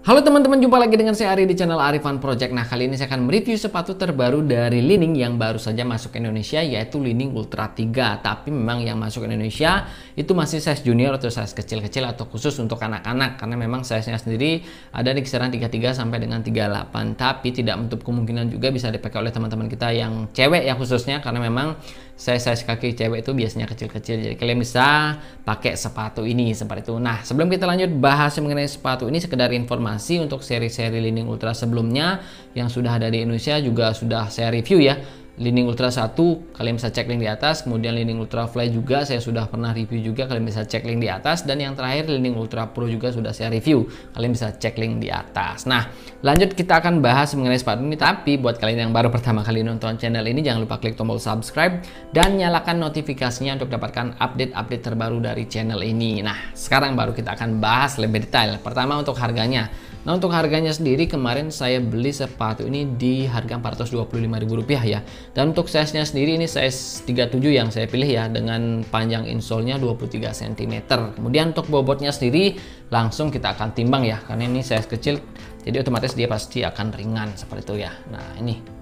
Halo teman-teman, jumpa lagi dengan saya Ari di channel Arifan Project. Nah, kali ini saya akan mereview sepatu terbaru dari Li-Ning yang baru saja masuk ke Indonesia, yaitu Li-Ning Ultra 3. Tapi memang yang masuk ke Indonesia itu masih size junior atau size kecil-kecil atau khusus untuk anak-anak, karena memang size-nya sendiri ada di kisaran 33 sampai dengan 38. Tapi tidak menutup kemungkinan juga bisa dipakai oleh teman-teman kita yang cewek ya khususnya, karena memang size kaki cewek itu biasanya kecil-kecil. Jadi kalian bisa pakai sepatu ini seperti itu. Nah, sebelum kita lanjut bahas mengenai sepatu ini, sekedar informasi untuk seri-seri Li-Ning Ultra sebelumnya yang sudah ada di Indonesia juga sudah saya review ya. Li-Ning Ultra 1 kalian bisa cek link di atas, kemudian Li-Ning Ultra Fly juga saya sudah pernah review juga, kalian bisa cek link di atas, dan yang terakhir Li-Ning Ultra Pro juga sudah saya review, kalian bisa cek link di atas. Nah, lanjut kita akan bahas mengenai sepatu ini, tapi buat kalian yang baru pertama kali nonton channel ini jangan lupa klik tombol subscribe dan nyalakan notifikasinya untuk dapatkan update-update terbaru dari channel ini. Nah, sekarang baru kita akan bahas lebih detail. Pertama untuk harganya. Nah, untuk harganya sendiri kemarin saya beli sepatu ini di harga Rp425.000 ya. Dan untuk size-nya sendiri ini size 37 yang saya pilih ya, dengan panjang insole-nya 23 cm. Kemudian untuk bobotnya sendiri langsung kita akan timbang ya, karena ini size kecil jadi otomatis dia pasti akan ringan seperti itu ya. Nah, ini.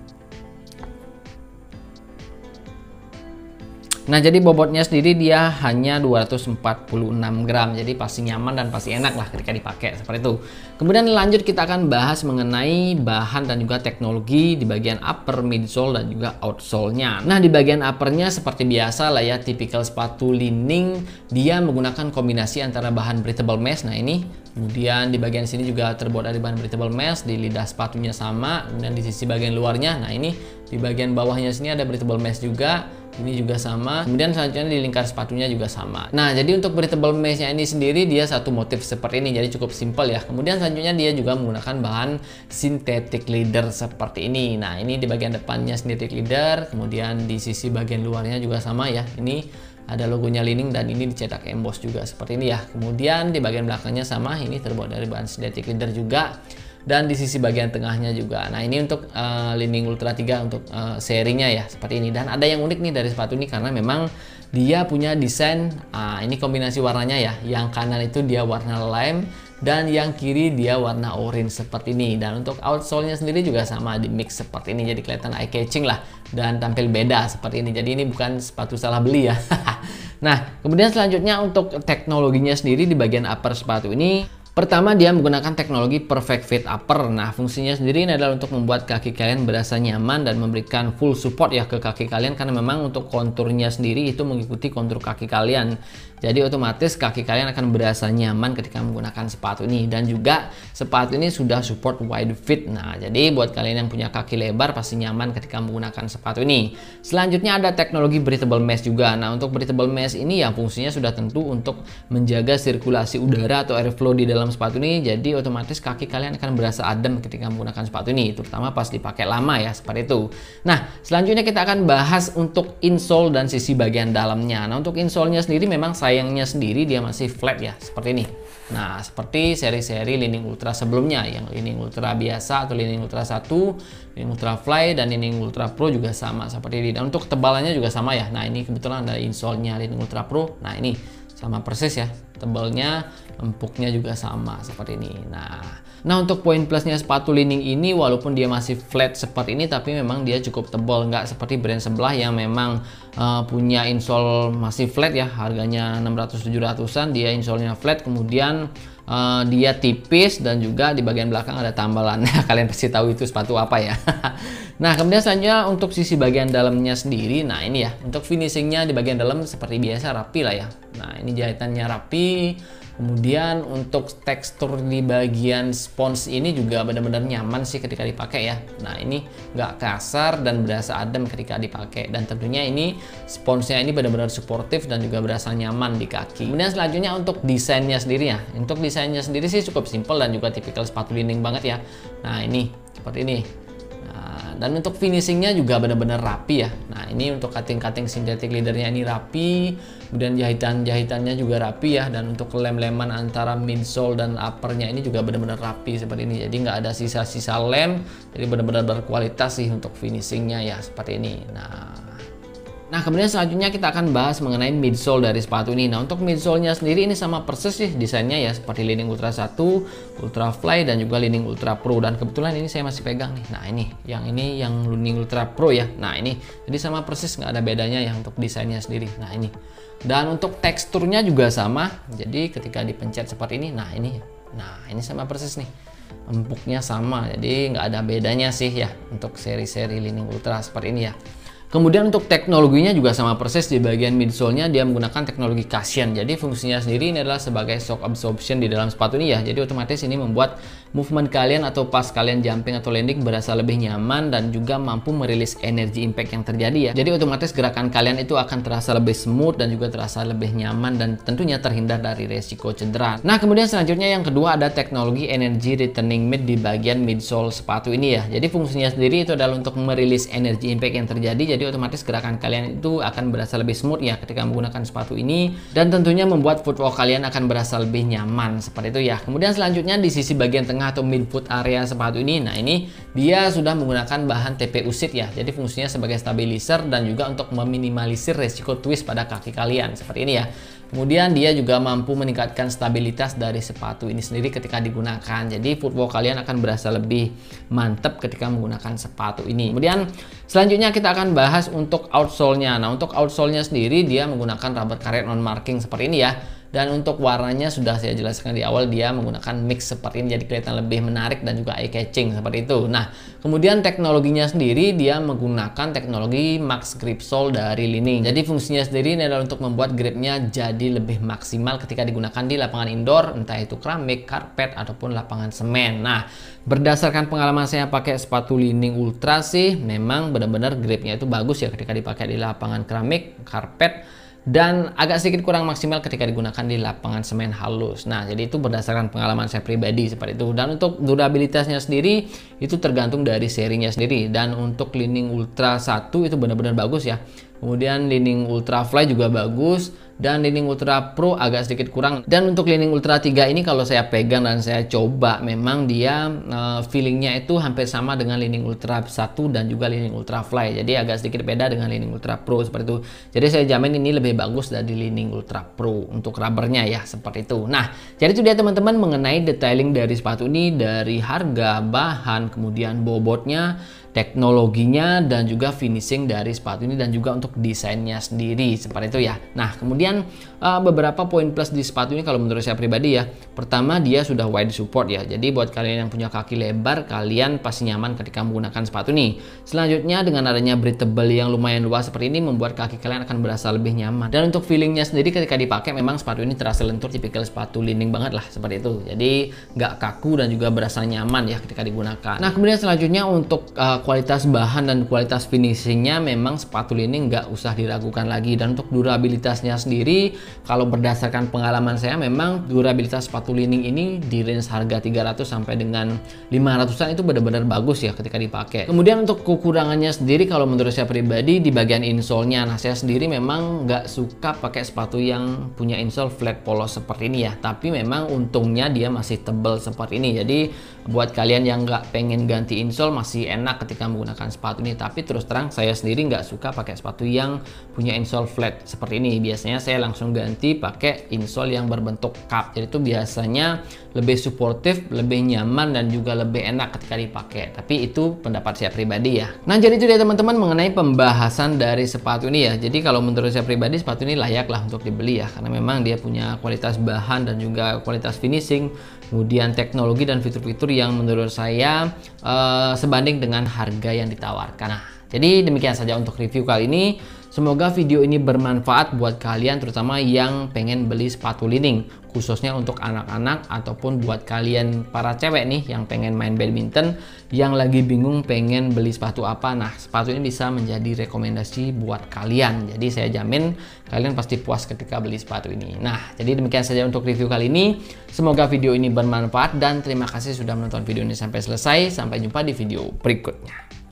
Nah, jadi bobotnya sendiri dia hanya 246 gram, jadi pasti nyaman dan pasti enak lah ketika dipakai seperti itu. Kemudian lanjut kita akan bahas mengenai bahan dan juga teknologi di bagian upper, midsole dan juga outsole-nya. Nah, di bagian uppernya seperti biasa lah ya, tipikal sepatu Li-Ning, dia menggunakan kombinasi antara bahan breathable mesh. Nah, ini. Kemudian di bagian sini juga terbuat dari bahan breathable mesh, di lidah sepatunya sama, kemudian di sisi bagian luarnya, nah ini di bagian bawahnya sini ada breathable mesh juga, ini juga sama. Kemudian selanjutnya di lingkar sepatunya juga sama. Nah, jadi untuk breathable mesh-nya ini sendiri dia satu motif seperti ini, jadi cukup simpel ya. Kemudian selanjutnya dia juga menggunakan bahan synthetic leather seperti ini. Nah, ini di bagian depannya synthetic leather, kemudian di sisi bagian luarnya juga sama ya. Ini ada logonya Li-Ning dan ini dicetak emboss juga seperti ini ya. Kemudian di bagian belakangnya sama, ini terbuat dari bahan synthetic leather juga, dan di sisi bagian tengahnya juga. Nah, ini untuk Li-Ning Ultra 3 untuk serinya ya seperti ini. Dan ada yang unik nih dari sepatu ini karena memang dia punya desain ini kombinasi warnanya ya. Yang kanan itu dia warna lime dan yang kiri dia warna orange seperti ini. Dan untuk outsole-nya sendiri juga sama, di mix seperti ini, jadi kelihatan eye catching lah dan tampil beda seperti ini. Jadi ini bukan sepatu salah beli ya. Nah, kemudian selanjutnya untuk teknologinya sendiri di bagian upper sepatu ini, pertama dia menggunakan teknologi perfect fit upper. Nah, fungsinya sendiri ini adalah untuk membuat kaki kalian berasa nyaman dan memberikan full support ya ke kaki kalian, karena memang untuk konturnya sendiri itu mengikuti kontur kaki kalian. Jadi otomatis kaki kalian akan berasa nyaman ketika menggunakan sepatu ini, dan juga sepatu ini sudah support wide fit. Nah, jadi buat kalian yang punya kaki lebar pasti nyaman ketika menggunakan sepatu ini. Selanjutnya ada teknologi breathable mesh juga. Nah, untuk breathable mesh ini yang fungsinya sudah tentu untuk menjaga sirkulasi udara atau airflow di dalam sepatu ini, jadi otomatis kaki kalian akan berasa adem ketika menggunakan sepatu ini, terutama pas dipakai lama ya, seperti itu. Nah, selanjutnya kita akan bahas untuk insole dan sisi bagian dalamnya. Nah, untuk insole-nya sendiri memang sayangnya sendiri dia masih flat ya, seperti ini. Nah, seperti seri-seri Li-Ning Ultra sebelumnya, yang Li-Ning Ultra biasa atau Li-Ning Ultra 1, Li-Ning Ultra Fly, dan Li-Ning Ultra Pro juga sama seperti ini. Dan untuk tebalannya juga sama ya. Nah, ini kebetulan ada insole-nya Li-Ning Ultra Pro. Nah, ini sama persis ya, tebalnya, empuknya juga sama seperti ini. Nah, untuk poin plusnya sepatu Li-Ning ini, walaupun dia masih flat seperti ini, tapi memang dia cukup tebal, nggak seperti brand sebelah yang memang punya insole masih flat ya, harganya 600-700an, dia insole-nya flat, kemudian dia tipis, dan juga di bagian belakang ada tambalan. Kalian pasti tahu itu sepatu apa ya. Nah, kemudian selanjutnya untuk sisi bagian dalamnya sendiri, nah ini ya, untuk finishingnya di bagian dalam seperti biasa rapi lah ya. Nah, ini jahitannya rapi. Kemudian untuk tekstur di bagian spons ini juga benar-benar nyaman sih ketika dipakai ya. Nah, ini nggak kasar dan berasa adem ketika dipakai, dan tentunya ini sponsnya ini benar-benar suportif dan juga berasa nyaman di kaki. Kemudian selanjutnya untuk desainnya sendiri ya. Untuk desainnya sendiri sih cukup simpel dan juga tipikal sepatu Li-Ning banget ya. Nah, ini seperti ini. Dan untuk finishingnya juga benar-benar rapi ya. Nah, ini untuk cutting-cutting synthetic leathernya ini rapi, kemudian jahitan-jahitannya juga rapi ya, dan untuk lem-leman antara midsole dan uppernya ini juga benar-benar rapi seperti ini. Jadi nggak ada sisa-sisa lem, jadi benar-benar berkualitas sih untuk finishingnya ya seperti ini. Nah, kemudian selanjutnya kita akan bahas mengenai midsole dari sepatu ini. Nah, untuk midsole-nya sendiri ini sama persis sih desainnya ya, seperti Li-Ning Ultra 1, Ultra Fly, dan juga Li-Ning Ultra Pro. Dan kebetulan ini saya masih pegang nih. Nah, ini yang Li-Ning Ultra Pro ya. Nah, ini jadi sama persis, nggak ada bedanya ya untuk desainnya sendiri. Nah, ini. Dan untuk teksturnya juga sama. Jadi ketika dipencet seperti ini, nah ini sama persis nih. Empuknya sama, jadi nggak ada bedanya sih ya untuk seri-seri Li-Ning Ultra seperti ini ya. Kemudian untuk teknologinya juga sama persis, di bagian midsole-nya dia menggunakan teknologi Cushion. Jadi fungsinya sendiri ini adalah sebagai shock absorption di dalam sepatu ini ya. Jadi otomatis ini membuat movement kalian atau pas kalian jumping atau landing berasa lebih nyaman dan juga mampu merilis energi impact yang terjadi ya. Jadi otomatis gerakan kalian itu akan terasa lebih smooth dan juga terasa lebih nyaman dan tentunya terhindar dari resiko cedera. Nah, kemudian selanjutnya yang kedua ada teknologi energy returning mid di bagian midsole sepatu ini ya. Jadi fungsinya sendiri itu adalah untuk merilis energi impact yang terjadi. Jadi otomatis gerakan kalian itu akan berasa lebih smooth ya ketika menggunakan sepatu ini, dan tentunya membuat footwalk kalian akan berasa lebih nyaman seperti itu ya. Kemudian selanjutnya di sisi bagian tengah atau midfoot area sepatu ini, nah ini dia sudah menggunakan bahan TPU seat ya. Jadi fungsinya sebagai stabilizer dan juga untuk meminimalisir resiko twist pada kaki kalian seperti ini ya. Kemudian dia juga mampu meningkatkan stabilitas dari sepatu ini sendiri ketika digunakan. Jadi footwalk kalian akan berasa lebih mantap ketika menggunakan sepatu ini. Kemudian selanjutnya kita akan bahas untuk outsole-nya. Nah, untuk outsole-nya sendiri dia menggunakan rubber karet non marking seperti ini ya. Dan untuk warnanya sudah saya jelaskan di awal, dia menggunakan mix seperti ini, jadi kelihatan lebih menarik dan juga eye catching seperti itu. Nah, kemudian teknologinya sendiri dia menggunakan teknologi Max Grip Sole dari Li-Ning. Jadi fungsinya sendiri ini adalah untuk membuat gripnya jadi lebih maksimal ketika digunakan di lapangan indoor, entah itu keramik, karpet ataupun lapangan semen. Nah, berdasarkan pengalaman saya pakai sepatu Li-Ning Ultra sih, memang benar-benar gripnya itu bagus ya ketika dipakai di lapangan keramik, karpet, dan agak sedikit kurang maksimal ketika digunakan di lapangan semen halus. Nah, jadi itu berdasarkan pengalaman saya pribadi seperti itu. Dan untuk durabilitasnya sendiri itu tergantung dari serinya sendiri. Dan untuk Li-Ning Ultra 1 itu benar-benar bagus ya. Kemudian Li-Ning Ultra Fly juga bagus, dan Li-Ning Ultra Pro agak sedikit kurang. Dan untuk Li-Ning Ultra 3 ini kalau saya pegang dan saya coba, memang dia feelingnya itu hampir sama dengan Li-Ning Ultra 1 dan juga Li-Ning Ultra Fly. Jadi agak sedikit beda dengan Li-Ning Ultra Pro seperti itu. Jadi saya jamin ini lebih bagus dari Li-Ning Ultra Pro untuk rubbernya ya, seperti itu. Nah, jadi itu dia teman-teman mengenai detailing dari sepatu ini, dari harga, bahan, kemudian bobotnya, teknologinya, dan juga finishing dari sepatu ini, dan juga untuk desainnya sendiri seperti itu ya. Nah, kemudian beberapa poin plus di sepatu ini kalau menurut saya pribadi ya. Pertama, dia sudah wide support ya. Jadi buat kalian yang punya kaki lebar, kalian pasti nyaman ketika menggunakan sepatu ini. Selanjutnya, dengan adanya breathable yang lumayan luas seperti ini, membuat kaki kalian akan berasa lebih nyaman. Dan untuk feelingnya sendiri ketika dipakai, memang sepatu ini terasa lentur, tipikal sepatu Li-Ning banget lah seperti itu. Jadi nggak kaku dan juga berasa nyaman ya ketika digunakan. Nah, kemudian selanjutnya untuk kualitas bahan dan kualitas finishingnya, memang sepatu Li-Ning nggak usah diragukan lagi. Dan untuk durabilitasnya sendiri, kalau berdasarkan pengalaman saya, memang durabilitas sepatu Li-Ning ini di range harga 300 sampai dengan 500-an itu benar-benar bagus ya ketika dipakai. Kemudian untuk kekurangannya sendiri, kalau menurut saya pribadi di bagian insole-nya. Nah, saya sendiri memang nggak suka pakai sepatu yang punya insole flat polos seperti ini ya. Tapi memang untungnya dia masih tebal seperti ini. Jadi buat kalian yang nggak pengen ganti insole, masih enak ketika menggunakan sepatu ini. Tapi terus terang saya sendiri nggak suka pakai sepatu yang punya insole flat seperti ini. Biasanya saya langsung ganti pakai insole yang berbentuk cup. Jadi itu biasanya lebih suportif, lebih nyaman, dan juga lebih enak ketika dipakai. Tapi itu pendapat saya pribadi ya. Nah, jadi itu dia teman-teman mengenai pembahasan dari sepatu ini ya. Jadi kalau menurut saya pribadi, sepatu ini layak lah untuk dibeli ya, karena memang dia punya kualitas bahan dan juga kualitas finishing, kemudian teknologi dan fitur-fitur yang menurut saya sebanding dengan harga yang ditawarkan. Nah, jadi demikian saja untuk review kali ini. Semoga video ini bermanfaat buat kalian, terutama yang pengen beli sepatu Li-Ning, khususnya untuk anak-anak ataupun buat kalian para cewek nih yang pengen main badminton, yang lagi bingung pengen beli sepatu apa. Nah, sepatu ini bisa menjadi rekomendasi buat kalian. Jadi saya jamin kalian pasti puas ketika beli sepatu ini. Nah, jadi demikian saja untuk review kali ini. Semoga video ini bermanfaat dan terima kasih sudah menonton video ini sampai selesai. Sampai jumpa di video berikutnya.